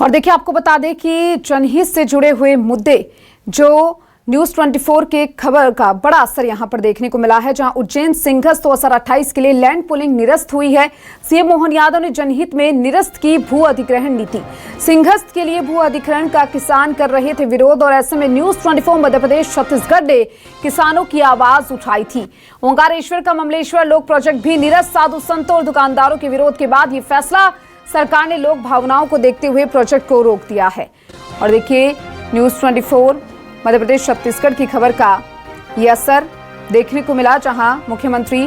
और देखिए, आपको बता दें कि जनहित से जुड़े हुए मुद्दे जो न्यूज 24 के खबर का बड़ा असर यहां पर देखने को मिला है, जहां उज्जैन सिंघस 2028 के लिए लैंड पुलिंग निरस्त हुई है। सीएम मोहन यादव ने जनहित में निरस्त की भू अधिग्रहण नीति। सिंघस के लिए भू अधिग्रहण का किसान कर रहे थे विरोध, और ऐसे में न्यूज 24 मध्य प्रदेश छत्तीसगढ़ ने किसानों की आवाज उठाई थी। ओंकारेश्वर का ममलेश्वर लोक प्रोजेक्ट भी निरस्त। साधु संतों और दुकानदारों के विरोध के बाद ये फैसला सरकार ने लोक भावनाओं को देखते हुए प्रोजेक्ट को रोक दिया है। और देखिए, न्यूज 24 मध्य प्रदेश छत्तीसगढ़ की खबर का ये असर देखने को मिला, जहां मुख्यमंत्री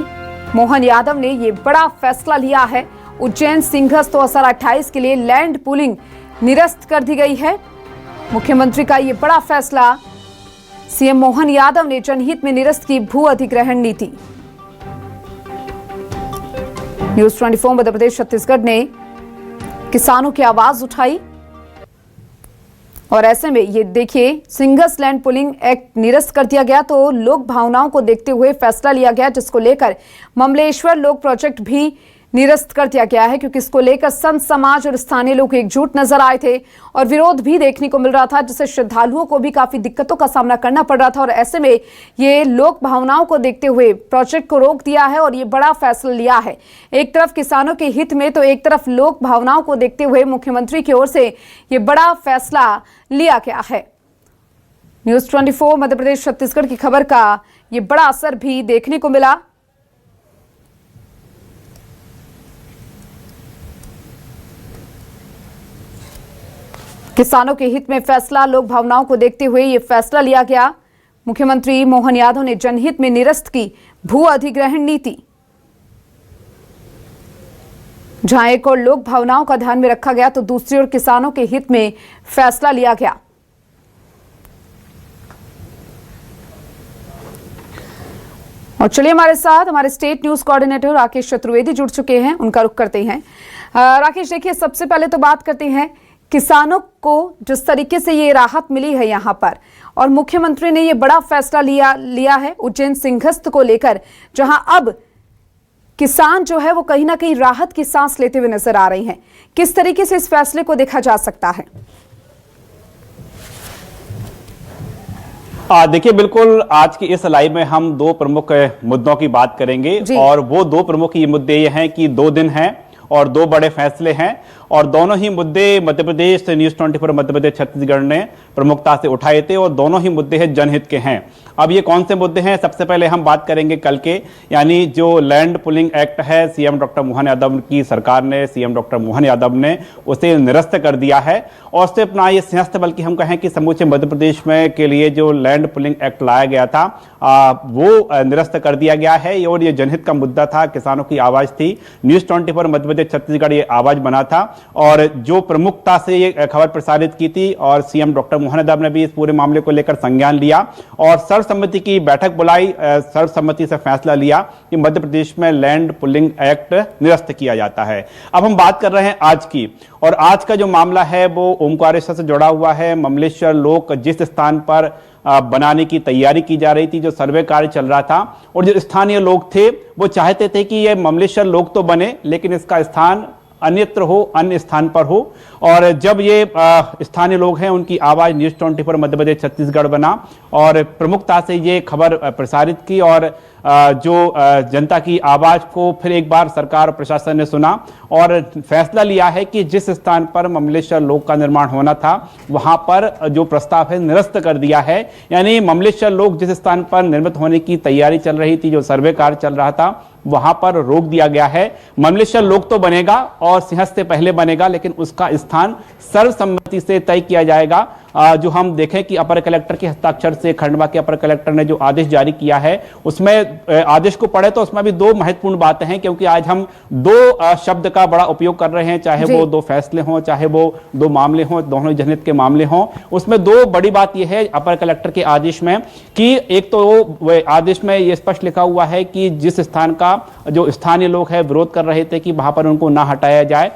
मोहन यादव ने ये बड़ा फैसला लिया है। उज्जैन सिंघस 2028 के लिए लैंड पुलिंग निरस्त कर दी गई है। मुख्यमंत्री का ये बड़ा फैसला, सीएम मोहन यादव ने जनहित में निरस्त की भू अधिग्रहण नीति। न्यूज 24 मध्य प्रदेश छत्तीसगढ़ ने किसानों की आवाज उठाई, और ऐसे में ये देखिए, सिंघस लैंड पुलिंग एक्ट निरस्त कर दिया गया तो लोक भावनाओं को देखते हुए फैसला लिया गया, जिसको लेकर ममलेश्वर लोक प्रोजेक्ट भी निरस्त कर दिया गया है, क्योंकि इसको लेकर संत समाज और स्थानीय लोग एकजुट नजर आए थे और विरोध भी देखने को मिल रहा था, जिससे श्रद्धालुओं को भी काफी दिक्कतों का सामना करना पड़ रहा था। और ऐसे में ये लोक भावनाओं को देखते हुए प्रोजेक्ट को रोक दिया है और ये बड़ा फैसला लिया है। एक तरफ किसानों के हित में तो एक तरफ लोक भावनाओं को देखते हुए मुख्यमंत्री की ओर से ये बड़ा फैसला लिया गया है। न्यूज 24 मध्य प्रदेश छत्तीसगढ़ की खबर का ये बड़ा असर भी देखने को मिला। किसानों के हित में फैसला, लोक भावनाओं को देखते हुए ये फैसला लिया गया। मुख्यमंत्री मोहन यादव ने जनहित में निरस्त की भू अधिग्रहण नीति, जहां एक और लोक भावनाओं का ध्यान में रखा गया तो दूसरी ओर किसानों के हित में फैसला लिया गया। और चलिए, हमारे साथ हमारे state news coordinator Rakesh Chaturvedi जुड़ चुके हैं, उनका रुख करते हैं। राकेश, देखिए, सबसे पहले तो बात करते हैं किसानों को जिस तरीके से ये राहत मिली है यहाँ पर, और मुख्यमंत्री ने ये बड़ा फैसला लिया है उज्जैन सिंघस्त को लेकर, जहां अब किसान जो है वो कहीं ना कहीं राहत की सांस लेते हुए नजर आ रही हैं। किस तरीके से इस फैसले को देखा जा सकता है? देखिए, बिल्कुल आज की इस लाइव में हम दो प्रमुख मुद्दों की बात करेंगे, और वो दो प्रमुख ये मुद्दे ये हैं कि 2 दिन हैं और 2 बड़े फैसले हैं, और दोनों ही मुद्दे मध्य प्रदेश न्यूज 24 मध्य प्रदेश छत्तीसगढ़ ने प्रमुखता से उठाए थे, और दोनों ही मुद्दे हैं जनहित के हैं। अब ये कौन से मुद्दे हैं? सबसे पहले हम बात करेंगे कल के, यानी जो लैंड पुलिंग एक्ट है, सीएम डॉक्टर मोहन यादव की सरकार ने, सीएम डॉक्टर मोहन यादव ने उसे निरस्त कर दिया है। और सिर्फ ना ये सिंहस्थ, बल्कि हम कहें कि समूचे मध्य प्रदेश में के लिए जो लैंड पुलिंग एक्ट लाया गया था वो निरस्त कर दिया गया है। और ये जनहित का मुद्दा था, किसानों की आवाज थी। न्यूज 24 मध्य प्रदेश छत्तीसगढ़ ये आवाज बना था, और जो प्रमुखता से ये खबर प्रसारित की थी, और सीएम डॉक्टर मोहन यादव ने भी इस पूरे मामले को लेकर संज्ञान लिया और सर्वसम्मति की बैठक बुलाई। सर्वसम्मति से फैसला लिया कि मध्य प्रदेश में लैंड पुलिंग एक्ट निरस्त किया जाता है। अब हम बात कर रहे हैं आज की, और आज का जो मामला है वो ओंकारेश्वर से जुड़ा हुआ है। ममलेश्वर लोक जिस स्थान पर बनाने की तैयारी की जा रही थी, जो सर्वे कार्य चल रहा था, और जो स्थानीय लोग थे वो चाहते थे कि ये ममलेश्वर लोक तो बने, लेकिन इसका स्थान अन्यत्र हो, अन्य स्थान पर हो। और जब ये स्थानीय लोग हैं, उनकी आवाज न्यूज 24 मध्य प्रदेश छत्तीसगढ़ बना और प्रमुखता से ये खबर प्रसारित की, और जो जनता की आवाज को फिर एक बार सरकार और प्रशासन ने सुना और फैसला लिया है कि जिस स्थान पर ममलेश्वर लोक का निर्माण होना था वहां पर जो प्रस्ताव है निरस्त कर दिया है। यानी ममलेश्वर लोक जिस स्थान पर निर्मित होने की तैयारी चल रही थी, जो सर्वे कार्य चल रहा था, वहां पर रोक दिया गया है। ममलेश्वर लोक तो बनेगा और सिंहस्थ से पहले बनेगा, लेकिन उसका स्थान सर्वसम्मति से तय किया जाएगा। जो हम देखें कि अपर कलेक्टर के हस्ताक्षर से खंडवा के अपर कलेक्टर ने जो आदेश जारी किया है, उसमें आदेश को पढ़े तो उसमें भी 2 महत्वपूर्ण बातें हैं, क्योंकि आज हम 2 शब्द का बड़ा उपयोग कर रहे हैं, चाहे वो 2 फैसले हों, चाहे वो 2 मामले हों, दोनों जनहित के मामले हों। उसमें 2 बड़ी बात यह है अपर कलेक्टर के आदेश में कि एक तो आदेश में यह स्पष्ट लिखा हुआ है कि जिस स्थान का जो स्थानीय लोग हैं विरोध कर रहे थे कि वहां पर उनको ना हटाया जाए,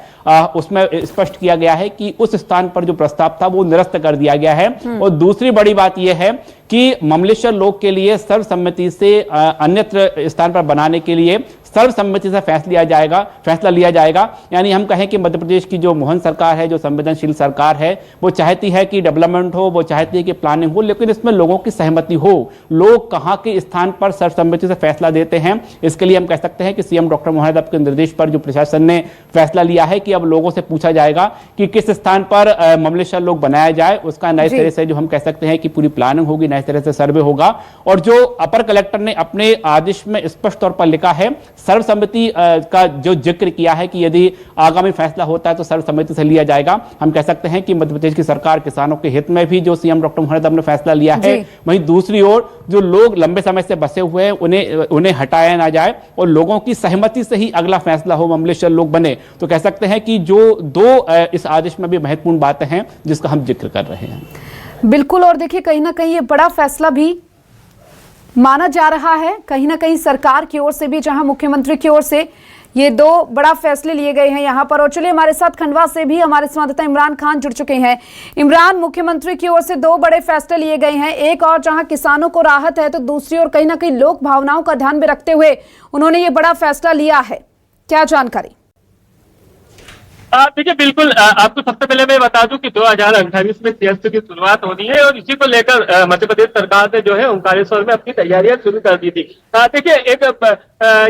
उसमें स्पष्ट किया गया है कि उस स्थान पर जो प्रस्ताव था वो निरस्त कर दिया गया है। और दूसरी बड़ी बात यह है कि ममलेश्वर लोक के लिए सर्वसम्मति से अन्यत्र स्थान पर बनाने के लिए सर्वसम्मति से फैसला लिया जाएगा। यानी हम कहें कि मध्य प्रदेश की जो मोहन सरकार है, जो संवेदनशील सरकार है, वो चाहती है कि डेवलपमेंट हो, वो चाहती है कि प्लानिंग हो, लेकिन इसमें लोगों की सहमति हो। लोग कहां के स्थान पर सर्वसम्मति से फैसला देते हैं, इसके लिए हम कह सकते हैं कि सीएम डॉक्टर मोहन यादव के निर्देश पर जो प्रशासन ने फैसला लिया है कि अब लोगों से पूछा जाएगा कि किस स्थान पर ममलेश्वर लोक बनाया जाए। उसका नए सिरे से जो हम कह सकते हैं कि पूरी प्लानिंग होगी, नए सिरे से सर्वे होगा। और जो अपर कलेक्टर ने अपने आदेश में स्पष्ट तौर पर लिखा है, सर्वसम्मति का जो जिक्र किया है कि यदि आगामी फैसला होता है तो सर्वसम्मति से लिया जाएगा। हम कह सकते हैं कि मध्य प्रदेश की सरकार किसानों के हित में भी जो सीएम डॉक्टर मोहन यादव ने फैसला लिया है, वहीं दूसरी ओर जो लोग लंबे समय से बसे हुए हैं उन्हें हटाया ना जाए और लोगों की सहमति से ही अगला फैसला हो, ममलेश्वर लोक बने। तो कह सकते हैं कि जो दो इस आदेश में भी महत्वपूर्ण बातें हैं जिसका हम जिक्र कर रहे हैं। बिल्कुल, और देखिए कहीं ना कहीं ये बड़ा फैसला भी माना जा रहा है, कहीं ना कहीं सरकार की ओर से भी, जहां मुख्यमंत्री की ओर से ये दो बड़ा फैसले लिए गए हैं यहाँ पर। और चलिए हमारे साथ खंडवा से भी हमारे संवाददाता इमरान खान जुड़ चुके हैं। इमरान, मुख्यमंत्री की ओर से दो बड़े फैसले लिए गए हैं, एक और जहां किसानों को राहत है, तो दूसरी ओर कहीं ना कहीं लोक भावनाओं का ध्यान में रखते हुए उन्होंने ये बड़ा फैसला लिया है, क्या जानकारी? देखिए, बिल्कुल आपको सबसे पहले मैं बता दूं कि 2028 में सीएसटी की शुरुआत होनी है और इसी को लेकर मध्य प्रदेश सरकार ने जो है ओंकारेश्वर में अपनी तैयारियां शुरू कर दी थी। देखिए, एक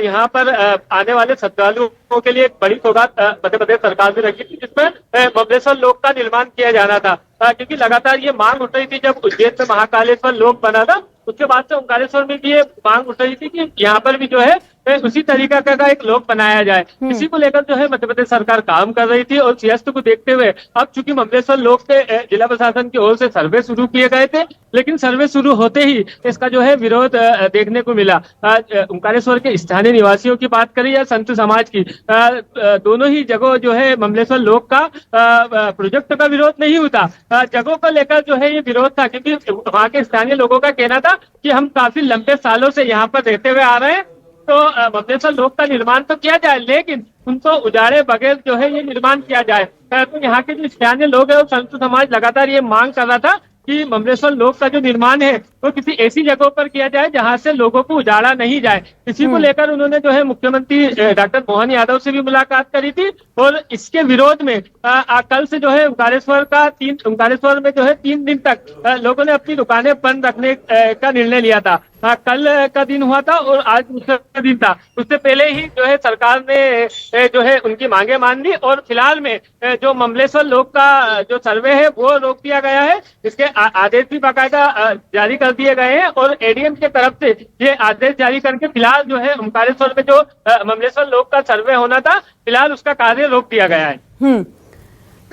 यहाँ पर आने वाले श्रद्धालुओं के लिए एक बड़ी सौगात मध्य प्रदेश सरकार ने रखी थी, जिसमें ममलेश्वर लोक का निर्माण किया जाना था। क्योंकि लगातार ये मांग उठ रही थी, जब उज्जैन में महाकालेश्वर लोक बना था उसके बाद से ओंकारेश्वर में भी ये मांग उठ रही थी कि यहाँ पर भी जो है उसी तरीका का एक लोक बनाया जाए। इसी को लेकर जो है मध्य प्रदेश सरकार काम कर रही थी और सीएसटी को देखते हुए अब चूंकि ममलेश्वर लोक के जिला प्रशासन की ओर से सर्वे शुरू किए गए थे, लेकिन सर्वे शुरू होते ही इसका जो है विरोध देखने को मिला। ओंकारेश्वर के स्थानीय निवासियों की बात करें या संत समाज की, दोनों ही जगह जो है ममलेश्वर लोक का प्रोजेक्ट का विरोध नहीं होता, जगहों को लेकर जो है ये विरोध था। क्योंकि वहाँ के स्थानीय लोगों का कहना था कि हम काफी लंबे सालों से यहाँ पर रहते हुए आ रहे हैं, तो ममलेश्वर लोक का निर्माण तो किया जाए, लेकिन उनको उजाड़े बगैर जो है ये निर्माण किया जाए। तो यहाँ के जो स्थानीय लोग हैं और संत समाज लगातार ये मांग कर रहा था कि ममलेश्वर लोक का जो निर्माण है वो किसी ऐसी जगह पर किया जाए जहां से लोगों को उजाड़ा नहीं जाए। इसी को लेकर उन्होंने जो है मुख्यमंत्री डॉक्टर मोहन यादव से भी मुलाकात करी थी और इसके विरोध में कल से जो है ओंकारेश्वर में जो है 3 दिन तक लोगों ने अपनी दुकानें बंद रखने का निर्णय लिया था। कल का दिन हुआ था और आज दूसरा दिन था। उससे पहले ही जो है सरकार ने जो है उनकी मांगे मान ली और फिलहाल में जो ममलेश्वर लोक का जो सर्वे है वो रोक दिया गया है। इसके आदेश भी बाकायदा जारी कर दिए गए हैं और एडीएम की तरफ से ये आदेश जारी करके फिलहाल जो है ओंकारेश्वर में जो ममलेश्वर लोक का सर्वे होना था, फिलहाल उसका कार्य रोक दिया गया है।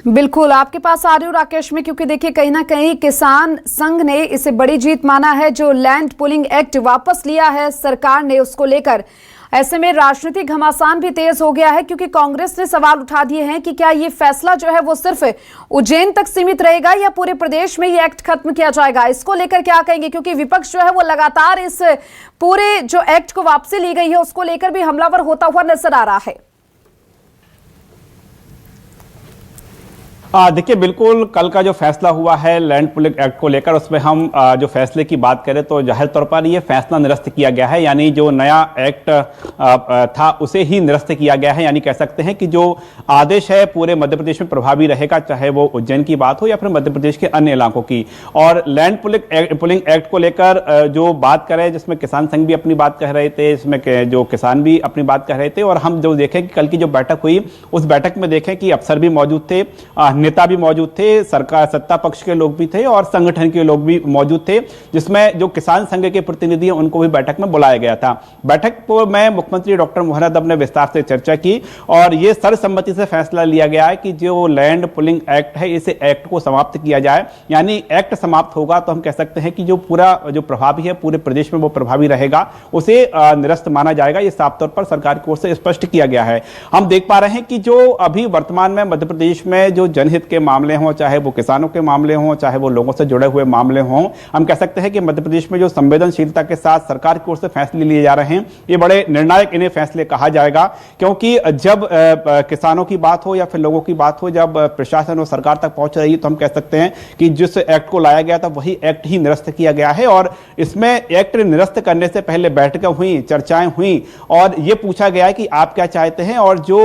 बिल्कुल, आपके पास आ रही हूँ राकेश में, क्योंकि देखिए कहीं ना कहीं किसान संघ ने इसे बड़ी जीत माना है। जो लैंड पुलिंग एक्ट वापस लिया है सरकार ने, उसको लेकर ऐसे में राजनीतिक घमासान भी तेज हो गया है, क्योंकि कांग्रेस ने सवाल उठा दिए हैं कि क्या ये फैसला जो है वो सिर्फ उज्जैन तक सीमित रहेगा या पूरे प्रदेश में ये एक्ट खत्म किया जाएगा। इसको लेकर क्या कहेंगे, क्योंकि विपक्ष जो है वो लगातार इस पूरे जो एक्ट को वापसी ली गई है उसको लेकर भी हमलावर होता हुआ नजर आ रहा है। देखिए, बिल्कुल कल का जो फैसला हुआ है लैंड पुलिंग एक्ट को लेकर, उसमें हम जो फैसले की बात करें तो जाहिर तौर पर ये फैसला निरस्त किया गया है। यानी जो नया एक्ट था उसे ही निरस्त किया गया है। यानी कह सकते हैं कि जो आदेश है पूरे मध्य प्रदेश में प्रभावी रहेगा, चाहे वो उज्जैन की बात हो या फिर मध्य प्रदेश के अन्य इलाकों की। और लैंड पुलिंग एक्ट को लेकर जो बात करें, जिसमें किसान संघ भी अपनी बात कह रहे थे, इसमें जो किसान भी अपनी बात कह रहे थे, और हम जो देखें कि कल की जो बैठक हुई उस बैठक में देखें कि अफसर भी मौजूद थे, नेता भी मौजूद थे, सरकार सत्ता पक्ष के लोग भी थे और संगठन के लोग भी मौजूद थे, जिसमें जो किसान संघ के प्रतिनिधि हैं उनको भी बैठक में बुलाया गया था। बैठक में मुख्यमंत्री डॉक्टर मोहन यादव ने विस्तार से चर्चा की और यह सर्वसम्मति से फैसला लिया गया है कि जो लैंड पुलिंग एक्ट है, इसे एक्ट को समाप्त किया जाए। यानी एक्ट समाप्त होगा तो हम कह सकते हैं कि जो पूरा जो प्रभावी है पूरे प्रदेश में वो प्रभावी रहेगा, उसे निरस्त माना जाएगा। ये साफ तौर पर सरकार की ओर से स्पष्ट किया गया है। हम देख पा रहे हैं कि जो अभी वर्तमान में मध्य प्रदेश में जो जन जनहित के मामले हों, चाहे वो किसानों के मामले हों, चाहे वो लोगों से जुड़े हुए मामले हों, हम कह सकते हैं कि मध्य प्रदेश में जो संवेदनशीलता के साथ सरकार की ओर से फैसले लिए जा रहे हैं, ये बड़े निर्णायक इन्हें फैसले कहा जाएगा। क्योंकि जब किसानों की बात हो या फिर लोगों की बात हो, जब प्रशासन और सरकार तक पहुंच रही है, तो हम कह सकते हैं कि जिस एक्ट को लाया गया था वही एक्ट ही निरस्त किया गया है। और इसमें एक्ट निरस्त करने से पहले बैठकें हुई, चर्चाएं हुई और यह पूछा गया कि आप क्या चाहते हैं। और जो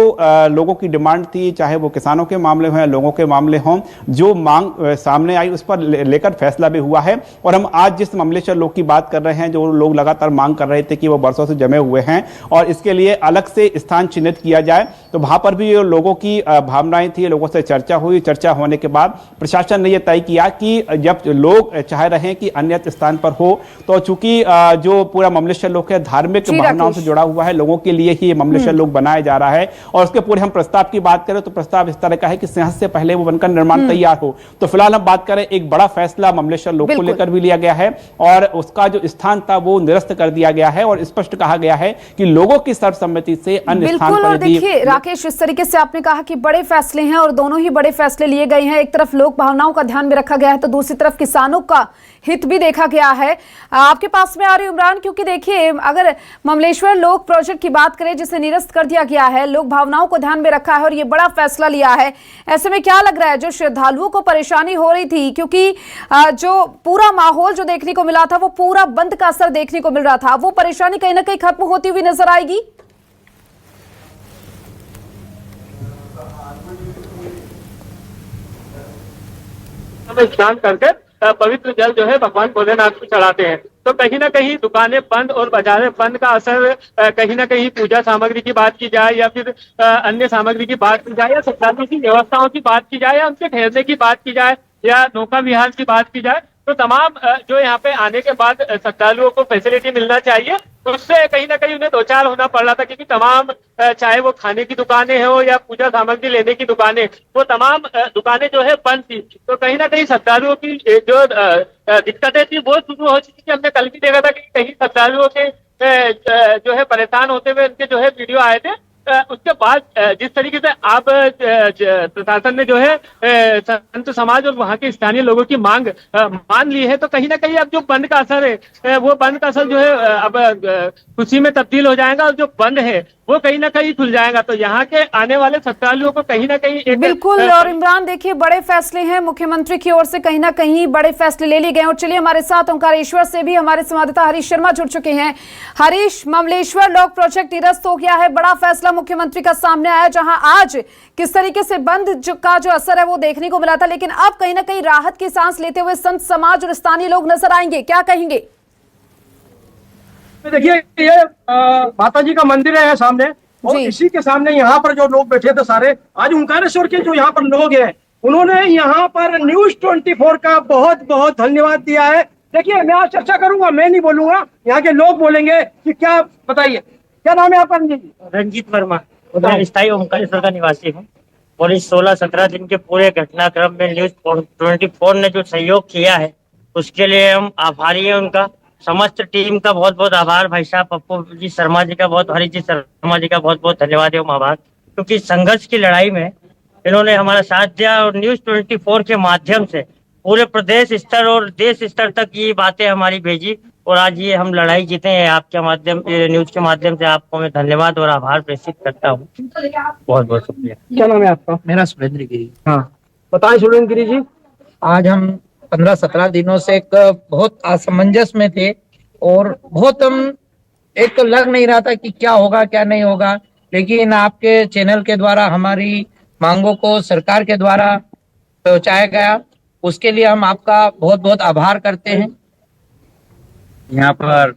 लोगों की डिमांड थी, चाहे वो किसानों के मामले हों या लोगों के मामले हों, जो मांग सामने आई उस पर लेकर फैसला भी हुआ है। और हम आज जिस ममलेश्वर लोग की बात कर रहे हैं, जो लोग लगातार मांग कर रहे थे कि वो बरसों से जमे हुए हैं और इसके लिए अलग से स्थान चिन्हित किया जाए, तो वहां पर भी लोगों की भावनाएं थी, लोगों से चर्चा हुई। चर्चा होने के बाद प्रशासन ने यह तय किया कि जब लोग चाह रहे हैं कि अन्य स्थान पर हो, तो चूंकि जो पूरा ममलेश्वर लोग है धार्मिक भावनाओं से जुड़ा हुआ है, लोगों के लिए ही ममलेश्वर लोग बनाया जा रहा है। और उसके पूरे हम प्रस्ताव की बात करें तो प्रस्ताव इस तरह का है कि सिंहस्थ से पहले वो बनकर निर्माण तैयार हो। तो फिलहाल हम बात करें, एक बड़ा फैसला ममलेश्वर लोग को लेकर भी लिया गया है और उसका जो स्थान था वो निरस्त कर दिया गया है और स्पष्ट कहा गया है कि लोगों की सर्वसम्मति से अन्य स्थान पर। और देखिए राकेश, इस तरीके से आपने कहा कि बड़े फैसले हैं और दोनों ही बड़े फैसले लिए गए हैं। एक तरफ लोक भावनाओं का ध्यान में रखा गया है तो दूसरी तरफ किसानों का हित भी देखा गया है। आपके पास में आ रही इमरान, क्योंकि देखिए अगर ममलेश्वर लोक प्रोजेक्ट की बात करें जिसे निरस्त कर दिया गया है, लोक भावनाओं को ध्यान में रखा है और ये बड़ा फैसला लिया है, ऐसे में क्या लग रहा है जो श्रद्धालुओं को परेशानी हो रही थी, क्योंकि जो पूरा माहौल जो देखने को मिला था वो पूरा बंद का असर देखने को मिल रहा था, वो परेशानी कहीं ना कहीं खत्म होती हुई नजर आएगी? स्नान करके पवित्र जल जो है भगवान भोलेनाथ को चढ़ाते हैं, तो कहीं ना कहीं दुकानें बंद और बाजारें बंद का असर कहीं ना कहीं पूजा सामग्री की बात की जाए या फिर अन्य सामग्री की बात की जाए या श्रद्धालुओं की व्यवस्थाओं की बात की जाए या उनके ठहरने की बात की जाए या नौका विहार की बात की जाए, तो तमाम जो यहाँ पे आने के बाद श्रद्धालुओं को फैसिलिटी मिलना चाहिए, उससे कहीं ना कहीं उन्हें दो चार होना पड़ रहा था। क्योंकि तमाम चाहे वो खाने की दुकानें हो या पूजा सामग्री लेने की दुकानें, वो तमाम दुकानें जो है बंद थी। तो कहीं ना कहीं श्रद्धालुओं की जो दिक्कतें थी वो शुरू हो चुकी थी। हमने कल भी देखा था कि कहीं श्रद्धालुओं के जो है परेशान होते हुए उनके जो है वीडियो आए थे। उसके बाद जिस तरीके से आप प्रशासन ने जो है संत समाज और वहाँ के स्थानीय लोगों की मांग मान ली है, तो कहीं ना कहीं अब जो बंद का असर है वो बंद का असर जो है अब खुशी में तब्दील हो जाएगा और जो बंद है वो कहीं ना कहीं खुल जाएगा। तो यहाँ के आने वाले श्रद्धालुओं को कहीं ना कहीं बिल्कुल। और इमरान देखिए बड़े फैसले हैं मुख्यमंत्री की ओर से, कहीं ना कहीं बड़े फैसले ले लिए गए। और चलिए हमारे साथ ओंकारेश्वर से भी हमारे संवाददाता हरीश शर्मा जुड़ चुके हैं। हरीश, ममलेश्वर लोक प्रोजेक्ट निरस्त हो गया है, बड़ा फैसला मुख्यमंत्री का सामने आया, जहां आज किस तरीके से बंद का जो असर है वो देखने को मिला था, लेकिन अब कहीं ना कहीं राहत की सांस लेते हुए संत समाज और स्थानीय लोग नजर आएंगे, क्या कहेंगे? देखिए ये माता जी का मंदिर है सामने और इसी के सामने यहाँ पर जो लोग बैठे थे सारे, आज ओंकारेश्वर के जो यहाँ पर लोग हैं उन्होंने यहाँ पर न्यूज 24 का बहुत बहुत धन्यवाद दिया है। देखिए मैं आज चर्चा करूंगा, मैं नहीं बोलूंगा, यहाँ के लोग बोलेंगे कि क्या बताइए क्या नाम है आपका? रंजीत वर्मा, उधर स्थायी ओंकारेश्वर का निवासी हूँ और इस 16-17 दिन के पूरे घटनाक्रम में न्यूज 24 ने जो सहयोग किया है उसके लिए हम आभारी हैं। उनका समस्त टीम का बहुत बहुत आभार। भाई साहब पप्पू जी शर्मा जी का बहुत, हरी जी शर्मा जी का बहुत बहुत धन्यवाद एवं आभार, क्योंकि संघर्ष की लड़ाई में इन्होंने हमारा साथ दिया और न्यूज 24 के माध्यम से पूरे प्रदेश स्तर और देश स्तर तक ये बातें हमारी भेजी और आज ये हम लड़ाई जीते हैं। आपके माध्यम न्यूज के माध्यम से आपको मैं धन्यवाद और आभार प्रेषित करता हूँ। बहुत बहुत शुक्रिया। क्या नाम है आपका? मेरा सुरेंद्र गिरी। हाँ बताएं सुरेंद्र गिरी जी। आज हम 15-17 दिनों से एक बहुत असमंजस में थे और बहुत हम एक तो लग नहीं रहा था कि क्या होगा क्या नहीं होगा, लेकिन आपके चैनल के द्वारा हमारी मांगों को सरकार के द्वारा पहुंचाया गया, उसके लिए हम आपका बहुत बहुत आभार करते हैं। यहाँ पर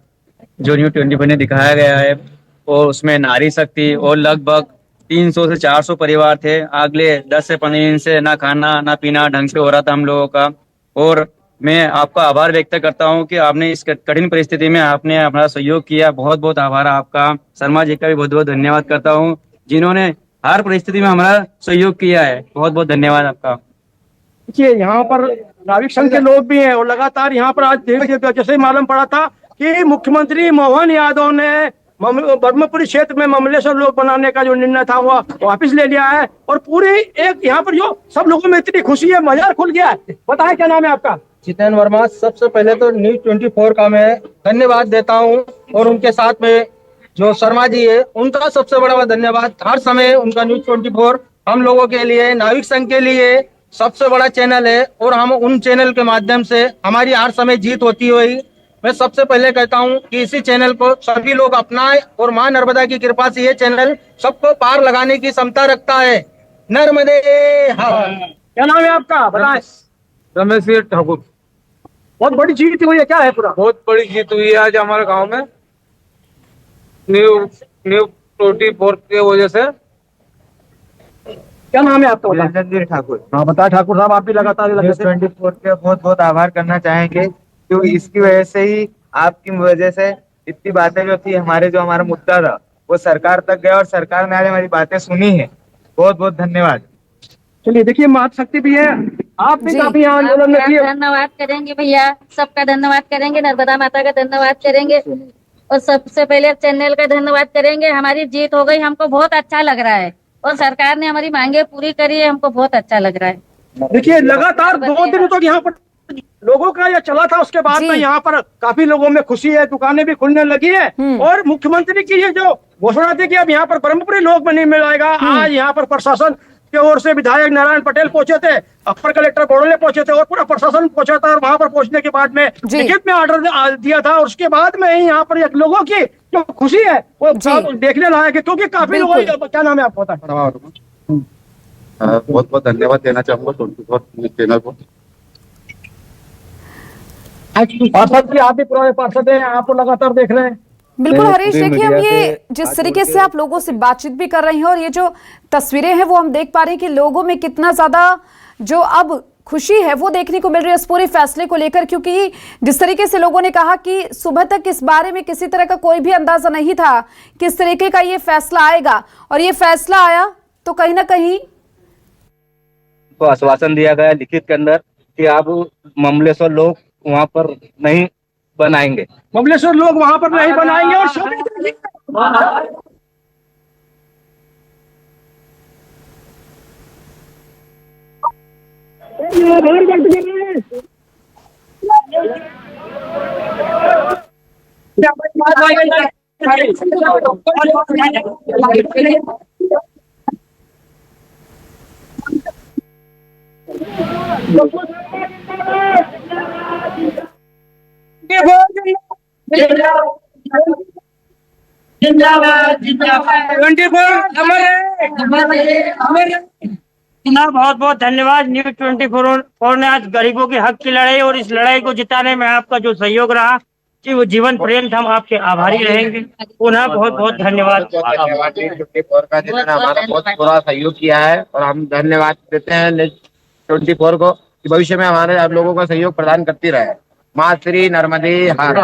जो न्यूज 24 ने दिखाया गया है और उसमें नारी शक्ति और लगभग 300 से 400 परिवार थे। अगले 10 से 15 दिन से ना खाना ना पीना ढंग से हो रहा था हम लोगों का, और मैं आपका आभार व्यक्त करता हूं कि आपने इस कठिन परिस्थिति में आपने हमारा सहयोग किया। बहुत बहुत आभार आपका। शर्मा जी का भी बहुत बहुत धन्यवाद करता हूं जिन्होंने हर परिस्थिति में हमारा सहयोग किया है। बहुत बहुत धन्यवाद आपका। देखिए यहाँ पर नाविक संघ के लोग भी हैं और लगातार यहाँ पर आज जैसे ही मालूम पड़ा था कि मुख्यमंत्री मोहन यादव ने ब्रह्मपुरी क्षेत्र में ममलेश्वर लोक बनाने का जो निर्णय था वो वापस ले लिया है। और पूरी एक यहाँ पर जो सब लोगों में इतनी खुशी है, बाजार खुल गया है। बताएं क्या नाम है आपका? जितेंद्र वर्मा। सबसे पहले तो न्यूज 24 का मैं धन्यवाद देता हूं, और उनके साथ में जो शर्मा जी है उनका सबसे बड़ा धन्यवाद। हर समय उनका न्यूज 24 हम लोगों के लिए, नाविक संघ के लिए सबसे बड़ा चैनल है, और हम उन चैनल के माध्यम से हमारी हर समय जीत होती हुई। मैं सबसे पहले कहता हूं कि इसी चैनल को सभी लोग अपनाएं, और मां नर्मदा की कृपा से ये चैनल सबको पार लगाने की क्षमता रखता है। नर्मदे हर। क्या नाम है आपका? बताएं। रमेश ठाकुर। बहुत बड़ी जीत हुई है, क्या है पूरा? बहुत बड़ी जीत हुई है आज हमारे गांव में न्यू 24 के वजह से। क्या नाम है आपका? रणधीर ठाकुर। हाँ बताएं ठाकुर साहब, आप भी लगातार न्यूज 24 के बहुत बहुत आभार करना चाहेंगे, क्योंकि इसकी वजह से ही, आपकी वजह से इतनी बातें जो थी हमारा मुद्दा था वो सरकार तक गया, और सरकार ने आज हमारी बातें सुनी है। बहुत बहुत धन्यवाद। चलिए देखिए, मातृशक्ति भी है, आप भी जी। काफी यहाँ आंदोलन में किए। धन्यवाद करेंगे भैया, सबका धन्यवाद करेंगे, नर्मदा माता का धन्यवाद करेंगे, और सबसे पहले चैनल का धन्यवाद करेंगे। हमारी जीत हो गई, हमको बहुत अच्छा लग रहा है, और सरकार ने हमारी मांगे पूरी करी है, हमको बहुत अच्छा लग रहा है। देखिए लगातार 2 दिन तक यहाँ पर लोगों का यह चला था, उसके बाद जी। में यहाँ पर काफी लोगों में खुशी है, दुकानें भी खुलने लगी है। और मुख्यमंत्री की ये जो घोषणा थी कि अब यहाँ पर ब्रह्मपुरी लोक में नहीं मिलाएगा, आज यहाँ पर प्रशासन की ओर से विधायक नारायण पटेल पहुंचे थे, अपर कलेक्टर बोड़ले पहुंचे थे, और पूरा प्रशासन पहुंचा था। और वहां पर पहुंचने के बाद में लिखित में ऑर्डर दिया था, और उसके बाद में ही यहाँ पर एक लोगों की जो खुशी है वो देखने लायक है, क्योंकि काफी लोगों। क्या नाम है आपको? बहुत बहुत धन्यवाद देना चाहूंगा 24 चैनल को। पार्षद जी, आप भी पुराने पार्षद हैं, आपको लगातार देख रहे हैं। बिल्कुल हरीश, देखिए हम ये जिस तरीके से आप लोगों से बातचीत भी कर रहे हैं, और ये जो तस्वीरें हैं वो हम देख पा रहे हैं कि लोगों में कितना ज्यादा जो अब खुशी है वो देखने को मिल रही है इस पूरे फैसले को लेकर। क्योंकि जिस तरीके से लोगों ने कहा कि सुबह तक इस बारे में किसी तरह का कोई भी अंदाजा नहीं था किस तरीके का ये फैसला आएगा, और ये फैसला आया तो कहीं ना कहीं तो आश्वासन दिया गया लिखित के अंदर कि आप ममलेश्वर लोग वहाँ पर नहीं बनाएंगे। ममलेश्वर लोग वहां पर नहीं बनाएंगे। और बहुत बहुत धन्यवाद। न्यूज 24 ने आज गरीबों के हक की लड़ाई, और इस लड़ाई को जिताने में आपका जो सहयोग रहा कि वो जीवन पर्यंत हम आपके आभारी रहेंगे। पुनः बहुत बहुत धन्यवाद। 24 का जिन्होंने हमारा बहुत पूरा सहयोग किया है, और हम धन्यवाद देते हैं 24 को कि भविष्य में हमारे आप लोगों का सहयोग प्रदान करती रहे। माँ श्री नर्मदे हर।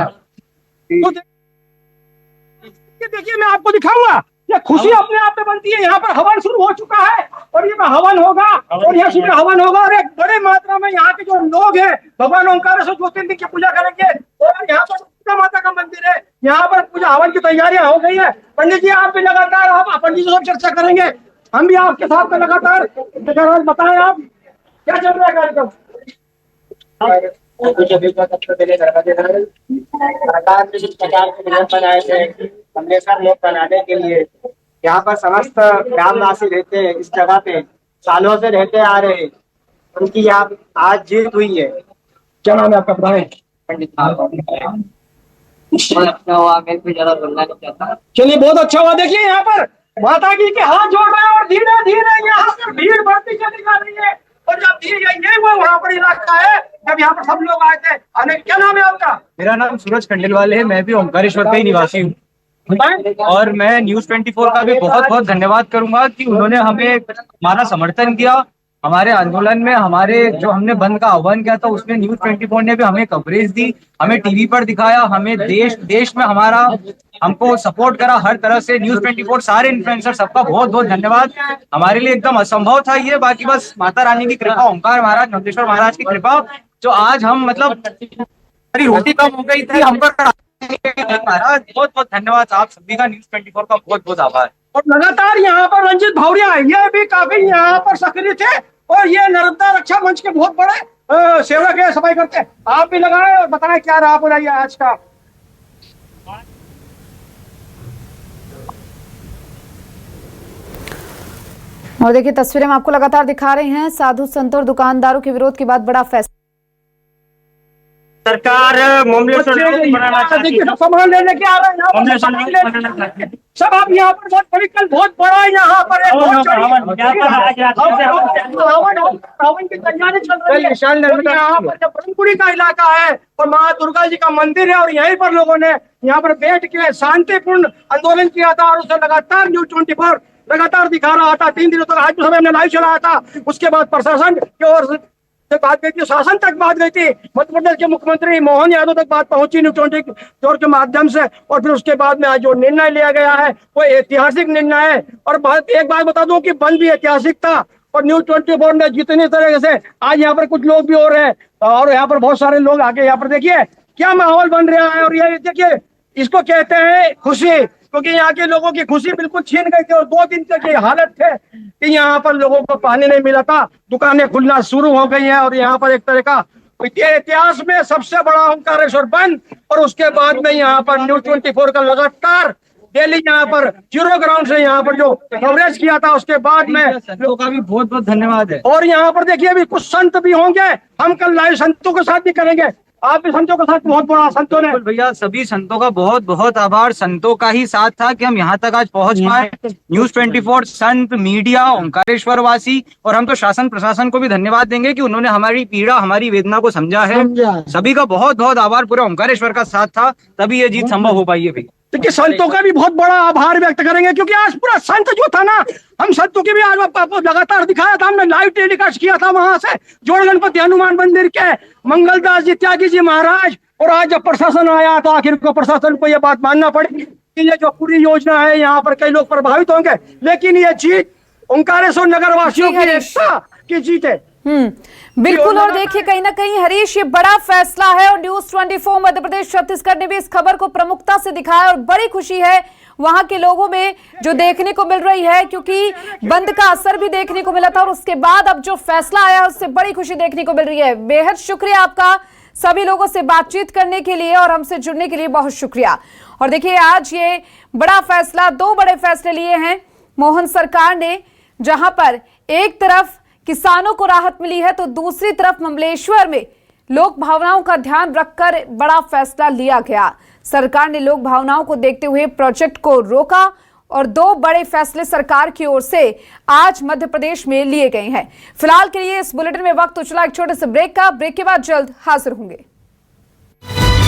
देखिए मैं आपको दिखाऊंगा, ये खुशी अपने आप में बनती है। यहाँ पर हवन शुरू हो चुका है, और ये हवन होगा, और यहाँ सुबह हवन होगा, और एक बड़े मात्रा में यहाँ के जो लोग हैं भगवान ओंकारेश्वर ज्योतिर्लिंग की पूजा करेंगे। और यहाँ पर दुर्गा माता का मंदिर है, यहाँ पर पूजा हवन की तैयारियां हो गई है। पंडित जी आप भी लगातार, आप पंडित जी से चर्चा करेंगे, हम भी आपके साथ में लगातार। बताएं आप क्या चल रहा है कार्यक्रम? सरकार ने जिस प्रकार के नियम बनाए थे ममलेश्वर लोक बनाने के लिए, यहाँ पर समस्त ग्रामवासी रहते हैं, इस जगह पे सालों से रहते आ रहे हैं, उनकी यहाँ आज जीत हुई है। क्या नाम है आपका? बताएं। पंडित अच्छा हुआ, मैं भी ज्यादा बोलना नहीं चाहता। चलिए बहुत अच्छा हुआ। देखिए यहाँ पर माता जी के हाथ जोड़ रहे हैं, और धीरे धीरे यहाँ पर भीड़ बढ़ती चली जा रही है। और जब ये वो वहाँ पर इलाका है जब यहाँ पर सब लोग आए थे। क्या नाम है आपका? मेरा नाम सूरज खंडेलवाल है, मैं भी ओंकारेश्वर का ही निवासी हूँ, और मैं न्यूज 24 का भी बहुत बहुत धन्यवाद करूंगा कि उन्होंने हमें हमारा समर्थन किया। हमारे आंदोलन में, हमारे जो हमने बंद का आह्वान किया था उसमें न्यूज 24 ने भी हमें कवरेज दी, हमें टीवी पर दिखाया, हमें देश में हमारा हमको सपोर्ट करा हर तरह से। न्यूज 24 सारे इन्फ्लुएंसर सबका बहुत बहुत धन्यवाद। हमारे लिए एकदम असंभव था ये, बाकी बस माता रानी की कृपा, ओंकार महाराज, नंदेश्वर महाराज की कृपा, जो आज हम मतलब हमारी रोटी कम हो गई थी, हम पर महाराज बहुत बहुत धन्यवाद आप सभी का, न्यूज़ 24 का बहुत बहुत आभार। और लगातार यहाँ पर रंजीत भौरिया ये भी काफी यहाँ पर सक्रिय थे और ये नर्मदा रक्षा मंच के बहुत बड़े सेवक है, सफाई करते हैं। आप भी लगाए और बताएं क्या रहा पूरा ये आज का। और देखिए तस्वीरें हम आपको लगातार दिखा रहे हैं। साधु संतों और दुकानदारों के विरोध के बाद बड़ा फैसला। सरकार मामले देखिए सब सामान लेने के आ रहे हैं सब। आप यहाँ पर बहुत बड़ी कल बहुत बड़ा यहाँ पर रावण की तैयारी चल रही है। यहाँ पर जब ब्रह्मपुरी का इलाका है और माँ दुर्गा जी का मंदिर है और यहीं पर लोगों ने यहाँ पर बैठ के शांतिपूर्ण आंदोलन किया था और उसे लगातार न्यूज़ 24 लगातार दिखा रहा था 3 दिनों तक। आज भी समय हमने लाइव चलाया था। उसके बाद प्रशासन की ओर से बात गई थी, शासन तक बात गई थी, मध्य प्रदेश के मुख्यमंत्री मोहन यादव तक बात पहुंची न्यूज़ 24 के माध्यम से। और फिर उसके बाद में आज जो निर्णय लिया गया है वो ऐतिहासिक निर्णय है। और एक बात बता दूं कि बंद भी ऐतिहासिक था और न्यूज़ 24 ने जितनी तरह से आज यहाँ पर कुछ लोग भी हो रहे हैं और यहाँ पर बहुत सारे लोग आके यहाँ पर देखिए क्या माहौल बन रहा है। और ये देखिए इसको कहते हैं खुशी, क्योंकि यहाँ के लोगों की खुशी बिल्कुल छीन गई थी और 2 दिन तक ये हालत है कि यहाँ पर लोगों को पानी नहीं मिला था। दुकानें खुलना शुरू हो गई हैं और यहाँ पर एक तरह का इतिहास में सबसे बड़ा ओंकारेश्वर बंद। और उसके बाद में यहाँ पर न्यूज़ 24 का लगातार डेली यहाँ पर 0 ग्राउंड से यहाँ पर जो कवरेज किया था उसके बाद में लोगों का भी बहुत बहुत धन्यवाद है। और यहाँ पर देखिए अभी कुछ संत भी होंगे, हम कल लाइव संतों के साथ भी करेंगे। आप भी संतों के साथ बहुत बड़ा संतों ने भैया सभी संतों का बहुत बहुत आभार। संतों का ही साथ था कि हम यहाँ तक आज पहुंच पाए। न्यूज़ 24 संत मीडिया ओंकारेश्वर वासी और हम तो शासन प्रशासन को भी धन्यवाद देंगे कि उन्होंने हमारी पीड़ा हमारी वेदना को समझा है। सभी का बहुत बहुत आभार। पूरा ओंकारेश्वर का साथ था तभी ये जीत संभव हो पाई है भैया। देखिए संतों का भी बहुत बड़ा आभार व्यक्त करेंगे क्योंकि आज पूरा संत जो था ना, हम संतों की भी आज आपको लगातार दिखाया था। हमने लाइव टेलीकास्ट किया था वहां से जोड़ गणपति हनुमान मंदिर के मंगलदास जी त्यागी जी महाराज। और आज जब प्रशासन आया तो आखिर को प्रशासन को यह बात मानना पड़ी कि ये जो पूरी योजना है यहाँ पर कई लोग प्रभावित होंगे, लेकिन ये जीत ओंकारेश्वर नगर वासियों की एकता की जीत है। बिल्कुल। और देखिए कहीं ना कहीं हरीश ये बड़ा फैसला है और न्यूज़ 24 मध्य प्रदेश छत्तीसगढ़ ने भी इस खबर को प्रमुखता से दिखाया और बड़ी खुशी है वहां के लोगों में जो देखने को मिल रही है, क्योंकि बंद का असर भी देखने को मिला था और उसके बाद अब जो फैसला आया उससे बड़ी खुशी देखने को मिल रही है। बेहद शुक्रिया आपका सभी लोगों से बातचीत करने के लिए और हमसे जुड़ने के लिए बहुत शुक्रिया। और देखिए आज ये बड़ा फैसला, 2 बड़े फैसले लिए हैं मोहन सरकार ने, जहां पर एक तरफ किसानों को राहत मिली है तो दूसरी तरफ ममलेश्वर में लोक भावनाओं का ध्यान रखकर बड़ा फैसला लिया गया। सरकार ने लोक भावनाओं को देखते हुए प्रोजेक्ट को रोका और 2 बड़े फैसले सरकार की ओर से आज मध्य प्रदेश में लिए गए हैं। फिलहाल के लिए इस बुलेटिन में वक्त तो चला एक छोटे से ब्रेक का। ब्रेक के बाद जल्द हाजिर होंगे।